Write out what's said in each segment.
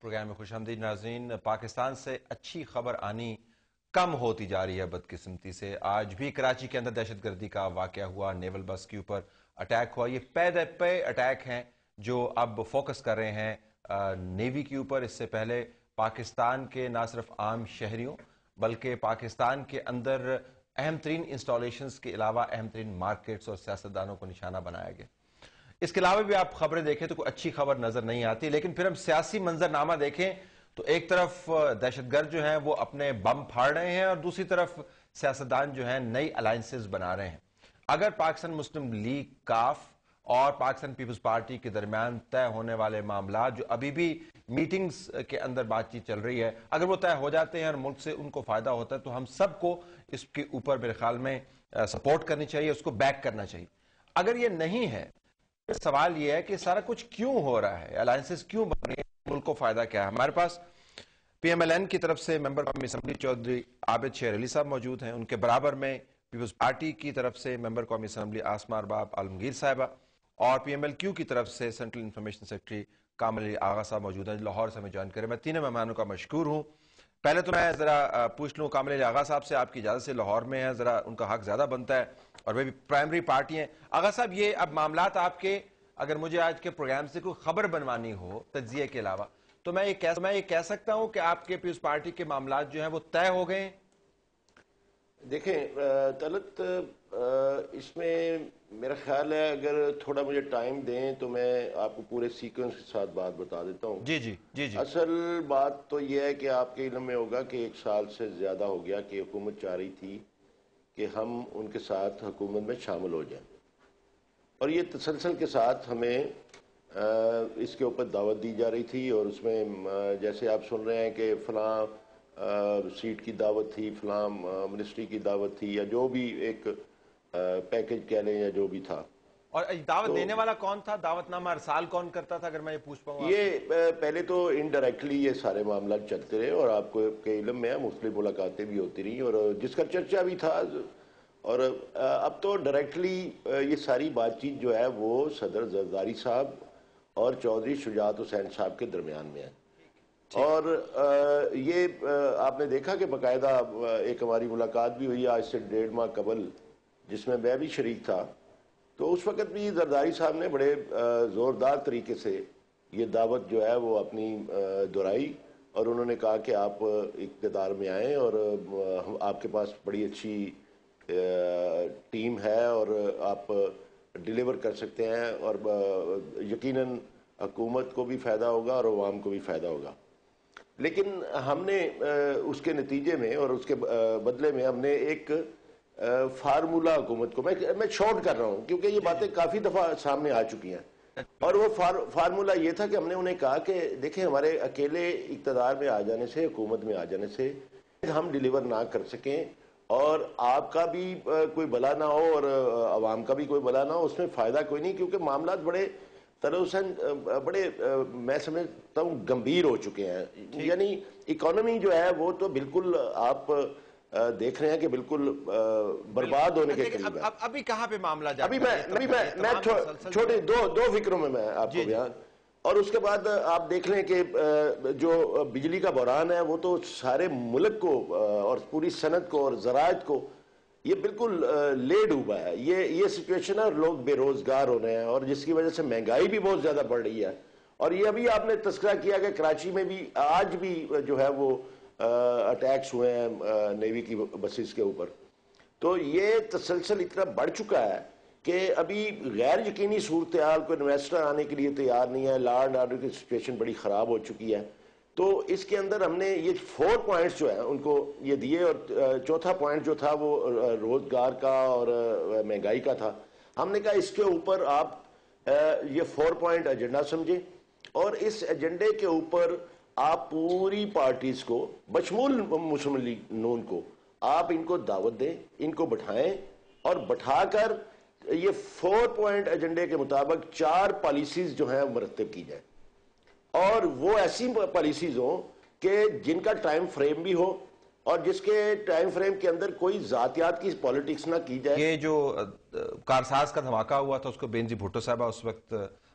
Programme میں خوش آمدید ناظرین۔ پاکستان سے اچھی خبر آنی کم ہوتی جا رہی ہے بدقسمتی سے۔ آج بھی کراچی کے اندر دہشت گردی کا واقعہ ہوا، نیول بس کے اوپر اٹیک ہوا۔ یہ پے اٹیک ہیں جو اب فوکس کر رہے ہیں نیوی کے اوپر۔ اس سے پہلے پاکستان کے نہ صرف عام شہریوں بلکہ پاکستان کے اندر اہم ترین انسٹالیشنز کے علاوہ اہم ترین مارکیٹس اور سیاستدانوں کو نشانہ بنایا گیا۔ اس کے علاوہ بھی آپ خبریں دیکھیں تو کوئی اچھی خبر نظر نہیں آتی، لیکن پھر ہم سیاسی منظرنامہ دیکھیں تو ایک طرف دہشت گرد جو ہیں وہ اپنے بم پھاڑ رہے ہیں اور دوسری طرف سیاستدان جو ہیں نئی الائنسز بنا رہے ہیں۔ اگر پاکستان مسلم لیگ کاف اور پاکستان پیپلز پارٹی کے درمیان طے ہونے والے معاملات جو ابھی بھی میٹنگز کے اندر بات چیت چل رہی ہے، اگر وہ طے ہو جاتے ہیں اور ملک سے ان کو فائدہ ہوتا ہے تو ہم سب کو اس کے اوپر میرے خیال میں سپورٹ کرنی چاہیے، اس کو بیک کرنا چاہیے۔ اگر یہ نہیں ہے، سوال یہ ہے کہ سارا کچھ کیوں ہو رہا ہے، الائنسز کیوں بن رہی ہے، ملک کو فائدہ کیا ہے؟ ہمارے پاس پی ایم ایل این کی طرف سے ممبر قومی اسمبلی چودھری عابد شیر علی صاحب موجود ہیں، ان کے برابر میں پیپلز پارٹی کی طرف سے ممبر قومی اسمبلی آسمہ ارباب عالمگیر صاحبہ اور پی ایم ایل کیو کی طرف سے سینٹرل انفارمیشن سیکرٹری کامل علی آغا صاحب موجود ہیں، لاہور سے ہمیں جوائن کریں۔ میں تینوں مہمانوں کا مشکور ہوں۔ پہلے تو میں ذرا پوچھ لوں کامل علی آغا صاحب سے، آپ کی اجازت سے، لاہور میں ہیں، ذرا ان کا حق زیادہ بنتا ہے اور وہ بھی پرائمری پارٹی ہیں۔ آغا صاحب، یہ اب معاملات آپ کے، اگر مجھے آج کے پروگرام سے کوئی خبر بنوانی ہو تجزیے کے علاوہ، تو میں یہ کہہ سکتا ہوں کہ آپ کے پیپلز پارٹی کے معاملات جو ہیں وہ طے ہو گئے ہیں؟ دیکھیں طلعت، اس میں میرا خیال ہے اگر تھوڑا مجھے ٹائم دیں تو میں آپ کو پورے سیکوینس کے ساتھ بات بتا دیتا ہوں۔ جی۔ اصل بات تو یہ ہے کہ آپ کے علم میں ہوگا کہ 1 سال سے زیادہ ہو گیا کہ حکومت چاہ رہی تھی کہ ہم ان کے ساتھ حکومت میں شامل ہو جائیں، اور یہ تسلسل کے ساتھ ہمیں اس کے اوپر دعوت دی جا رہی تھی، اور اس میں جیسے آپ سن رہے ہیں کہ فلاں سیٹ کی دعوت تھی، فلاں منسٹری کی دعوت تھی، یا جو بھی ایک پیکج کہہ لیں یا جو بھی تھا۔ اور دعوت دینے والا کون تھا؟ دعوت نامہ ارسال کون کرتا تھا، اگر میں یہ پوچھ پاؤں؟ یہ پہلے تو انڈائریکٹلی یہ سارے معاملات چلتے رہے، اور آپ کو کے علم میں مختلف ملاقاتیں بھی ہوتی رہیں، اور جس کا چرچا بھی تھا، اور اب تو ڈائریکٹلی یہ ساری بات چیت جو ہے وہ صدر زرداری صاحب اور چودھری شجاعت حسین صاحب کے درمیان میں ہے۔ اور یہ آپ نے دیکھا کہ باقاعدہ ایک ہماری ملاقات بھی ہوئی آج سے 1.5 ماہ قبل، جس میں میں بھی شریک تھا، تو اس وقت بھی زرداری صاحب نے بڑے زوردار طریقے سے یہ دعوت جو ہے وہ اپنی دہرائی، اور انہوں نے کہا کہ آپ اقتدار میں آئیں اور آپ کے پاس بڑی اچھی ٹیم ہے اور آپ ڈیلیور کر سکتے ہیں، اور یقیناً حکومت کو بھی فائدہ ہوگا اور عوام کو بھی فائدہ ہوگا۔ لیکن ہم نے اس کے نتیجے میں اور اس کے بدلے میں ہم نے ایک فارمولہ حکومت کو، میں شارٹ کر رہا ہوں کیونکہ یہ باتیں کافی دفعہ سامنے آ چکی ہیں، اور وہ فارمولہ یہ تھا کہ ہم نے انہیں کہا کہ دیکھیں، ہمارے اکیلے اقتدار میں آ جانے سے، حکومت میں آ جانے سے ہم ڈیلیور نہ کر سکیں، اور آپ کا بھی کوئی بلا نہ ہو اور عوام کا بھی کوئی بلا نہ ہو، اس میں فائدہ کوئی نہیں، کیونکہ معاملات بڑے بڑے میں سمجھتا ہوں گمبھیر ہو چکے ہیں۔ یعنی اکانومی جو ہے وہ تو بالکل آپ دیکھ رہے ہیں کہ بالکل برباد ہونے کے قریب ہے۔ ابھی کہاں پہ معاملہ جاتا ہے؟ میں چھوٹے دو فکروں میں آپ کو بیان، اور اس کے بعد آپ دیکھ لیں کہ جو بجلی کا بحران ہے وہ تو سارے ملک کو اور پوری صنعت کو اور زراعت کو یہ بالکل لے ڈوبا ہے۔ یہ سچویشن ہے، اور لوگ بے روزگار ہو رہے ہیں، اور جس کی وجہ سے مہنگائی بھی بہت زیادہ بڑھ رہی ہے، اور یہ ابھی آپ نے تذکرہ کیا کہ کراچی میں بھی آج بھی جو ہے وہ اٹیکس ہوئے ہیں نیوی کی بسز کے اوپر۔ تو یہ تسلسل اتنا بڑھ چکا ہے کہ ابھی غیر یقینی صورتحال، کوئی انویسٹر آنے کے لیے تیار نہیں ہے، لا اینڈ آرڈر کی سچویشن بڑی خراب ہو چکی ہے۔ تو اس کے اندر ہم نے یہ 4 پوائنٹس جو ہیں ان کو یہ دیے، اور چوتھا پوائنٹ جو تھا وہ روزگار کا اور مہنگائی کا تھا۔ ہم نے کہا اس کے اوپر آپ یہ 4 پوائنٹ ایجنڈا سمجھیں، اور اس ایجنڈے کے اوپر آپ پوری پارٹیز کو بشمول مسلم لیگ نون کو آپ ان کو دعوت دیں، ان کو بٹھائیں، اور بٹھا کر یہ 4 پوائنٹ ایجنڈے کے مطابق 4 پالیسیز جو ہیں مرتب کی جائیں، اور وہ ایسی پالیسیز ہوں کہ جن کا ٹائم فریم بھی ہو، اور جس کے ٹائم فریم کے اندر کوئی ذاتیات کی پالیٹکس نہ کی جائے۔ یہ جو کارساز کا دھماکہ ہوا تھا اس کو بینظیر بھٹو صاحبہ اس وقت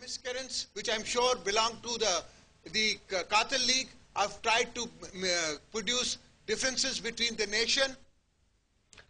Miscreants, which I'm sure belong to the Qatil League, have tried to produce differences between the nation.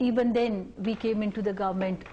even then we came into the government,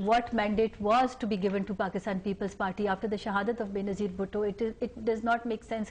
what mandate was to be given to Pakistan People's Party after the shahadat of Benazir Bhutto, it does not make sense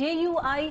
JUI,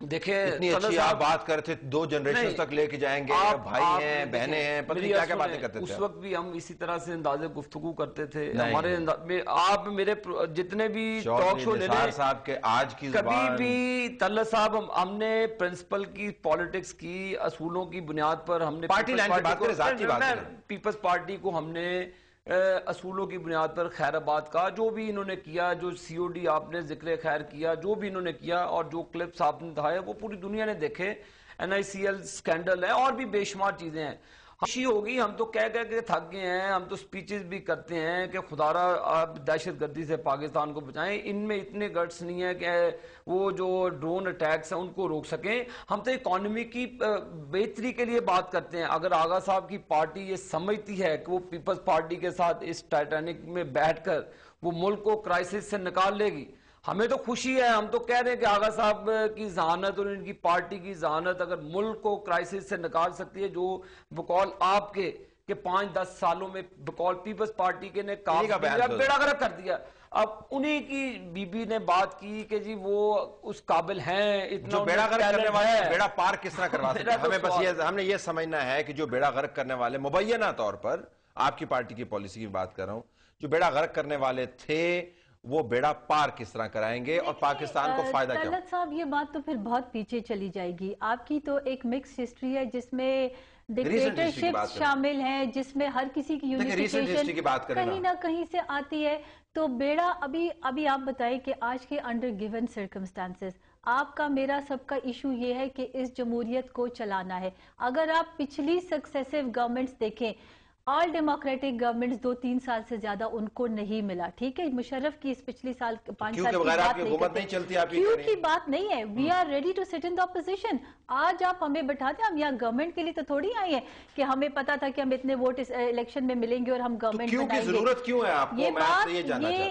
دیکھیں اتنی اچھی آپ بات کر رہے تھے 2 generation تک لے کے جائیں گے, بھائی ہیں بہنیں ہیں, پتہ نہیں کیا کیا باتیں کرتے تھے. اس وقت بھی ہم اسی طرح سے انداز گفتگو کرتے تھے. ہمارے آپ میرے جتنے بھی ٹاک شو لے لیں صاحب کے آج کی کبھی بھی طلعت صاحب ہم نے پرنسپل کی پالیٹکس کی اصولوں کی بنیاد پر ہم نے پارٹی لائن کی بات کریں, ذات کی بات کریں, پیپلز پارٹی کو ہم نے اصولوں کی بنیاد پر خیر آباد کا جو بھی انہوں نے کیا, جو سی او ڈی آپ نے ذکر خیر کیا, جو بھی انہوں نے کیا اور جو کلپس آپ نے دکھائے وہ پوری دنیا نے دیکھے. این آئی سی ایل سکینڈل ہے اور بھی بے شمار چیزیں ہیں. خوشی ہوگی, ہم تو کہہ کے تھک گئے ہیں, ہم تو سپیچز بھی کرتے ہیں کہ خدا را آپ دہشت گردی سے پاکستان کو بچائیں. ان میں اتنے گٹس نہیں ہے کہ وہ جو ڈرون اٹیکس ہیں ان کو روک سکیں. ہم تو اکانومی کی بہتری کے لیے بات کرتے ہیں. اگر آغا صاحب کی پارٹی یہ سمجھتی ہے کہ وہ پیپلز پارٹی کے ساتھ اس ٹائٹینک میں بیٹھ کر وہ ملک کو کرائسس سے نکال لے گی, ہمیں تو خوشی ہے. ہم تو کہہ رہے ہیں کہ آغا صاحب کی ذہانت اور ان کی پارٹی کی ذہانت اگر ملک کو کرائسس سے نکال سکتی ہے, جو بقول آپ کے کہ 5-10 سالوں میں بقول پیپلز پارٹی کے نے بیڑا غرق کر دیا. اب انہی کی بی بی نے بات کی کہ جی وہ اس قابل ہیں, اتنا جو بیڑا غرق کرنے والے بیڑا پار کس طرح کروا سکتے ہیں. ہمیں بس ہم نے یہ سمجھنا ہے کہ جو بیڑا غرق کرنے والے مبینہ طور پر آپ کی پارٹی کی پالیسی کی بات کر رہا ہوں, جو بیڑا غرق کرنے والے تھے وہ بیڑا پار کس طرح کرائیں گے اور پاکستان کو فائدہ کیا؟ طلعت صاحب یہ بات تو پھر بہت پیچھے چلی جائے گی. آپ کی تو ایک مکس ہسٹری ہے جس میں ڈکٹیٹرشپ شامل ہیں, جس میں ہر کسی کی یونیفیکیشن کہیں نہ کہیں سے آتی ہے. تو بیڑا ابھی آپ بتائیں کہ آج کے انڈر گیون سرکمسٹانسز آپ کا میرا سب کا ایشو یہ ہے کہ اس جمہوریت کو چلانا ہے. اگر آپ پچھلی سکسیسو گورنمنٹس دیکھیں, آل ڈیموکریٹک گورنمنٹس 2-3 سال سے زیادہ ان کو نہیں ملا. ٹھیک ہے, مشرف کی اس پچھلی سال 5 سال کی بات نہیں کرتے, کیوں کی بات نہیں ہے. We are ready to sit in the opposition. آج آپ ہمیں بٹھا دیں, ہم یہاں گورنمنٹ کے لیے تو تھوڑی آئے ہیں کہ ہمیں پتا تھا کہ ہم اتنے ووٹ اس الیکشن میں ملیں گے اور ہم گورنمنٹ بنائیں گے. ضرورت کیوں ہے آپ کو؟ یہ بات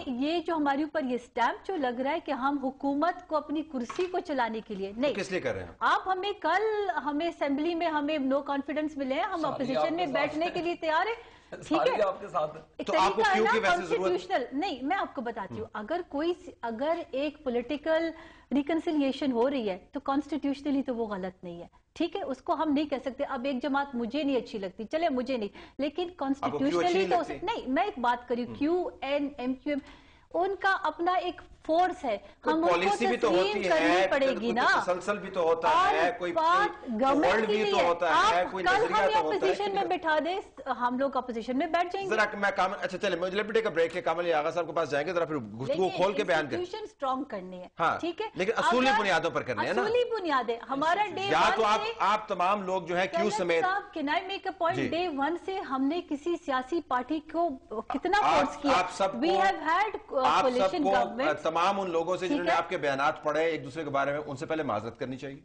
یہ جو ہمارے اوپر یہ سٹیمپ جو لگ رہا ہے کہ ہم حکومت کو اپنی کرسی کو چلانے کے لیے نہیں, کس لیے کر رہے ہیں آپ ہمیں کل ہمیں اسمبلی میں ہمیں نو کانفیڈنس ملے, ہم اپوزیشن میں بیٹھنے کے لیے تیار ہیں. ٹھیک ہے, آپ کے ساتھ تو آپ کو کیوں کی ویسے کانسٹیٹیوشنل نہیں, میں آپ کو بتاتی ہوں, اگر ایک پولیٹیکل ریکنسیلیشن ہو رہی ہے تو کانسٹیٹیوشنلی تو وہ غلط نہیں ہے. ٹھیک ہے, اس کو ہم نہیں کہہ سکتے اب ایک جماعت مجھے نہیں اچھی لگتی, چلے مجھے نہیں, لیکن کانسٹیٹیوشنلی تو نہیں. میں ایک بات کری, کیو این ایم کیو ایم ان کا اپنا ایک فورس ہے, ہم ان کو تسلیم کرنی پڑے گی نا. تسلسل بھی تو ہوتا ہے, کوئی گورنمنٹ کی بھی تو ہوتا ہے, کوئی کل ہمیں اپوزیشن میں بٹھا دے, ہم لوگ اپوزیشن میں بیٹھ جائیں گے. ذرا میں کامل, اچھا چلیں مجھے late me take a break ہے, کامل آغا صاحب کے پاس جائیں گے, ذرا پھر گفتگو کھول کے بیان کریں. انسٹیٹیوشن سٹرونگ کرنے ہیں, ٹھیک ہے, لیکن اصولی بنیادوں پر کرنے ہیں نا, اصولی بنیادیں. ہمارا ڈے یا تو آپ تمام لوگ جو ہیں کیوں سمیت, can I make a point, day 1 سے ہم نے کسی سیاسی پارٹی کو کتنا فورس کیا. We have had coalition government. تمام ان لوگوں سے جنہوں نے آپ کے بیانات پڑھے ایک دوسرے کے بارے میں, ان سے پہلے معذرت کرنی چاہیے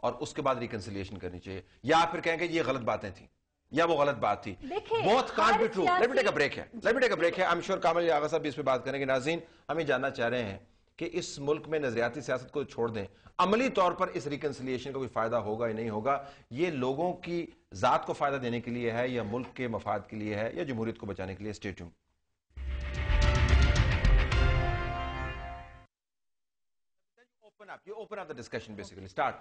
اور اس کے بعد ریکنسیلیشن کرنی چاہیے, یا آپ پھر کہیں گے یہ غلط باتیں تھیں یا وہ غلط بات تھی. بہت can't be true. Let me take a break ہے. I'm sure کامل آغا صاحب بھی اس پہ بات کریں گے. ناظرین, ہم یہ جاننا چاہ رہے ہیں کہ اس ملک میں نظریاتی سیاست کو چھوڑ دیں, عملی طور پر اس ریکنسیلیشن کا کوئی فائدہ ہوگا یا نہیں ہوگا, یہ لوگوں کی ذات کو فائدہ دینے کے لیے ہے یا ملک کے مفاد کے لیے ہے یا جمہوریت کو بچانے کے لیے. Stay tune. You open up the discussion basically. Start.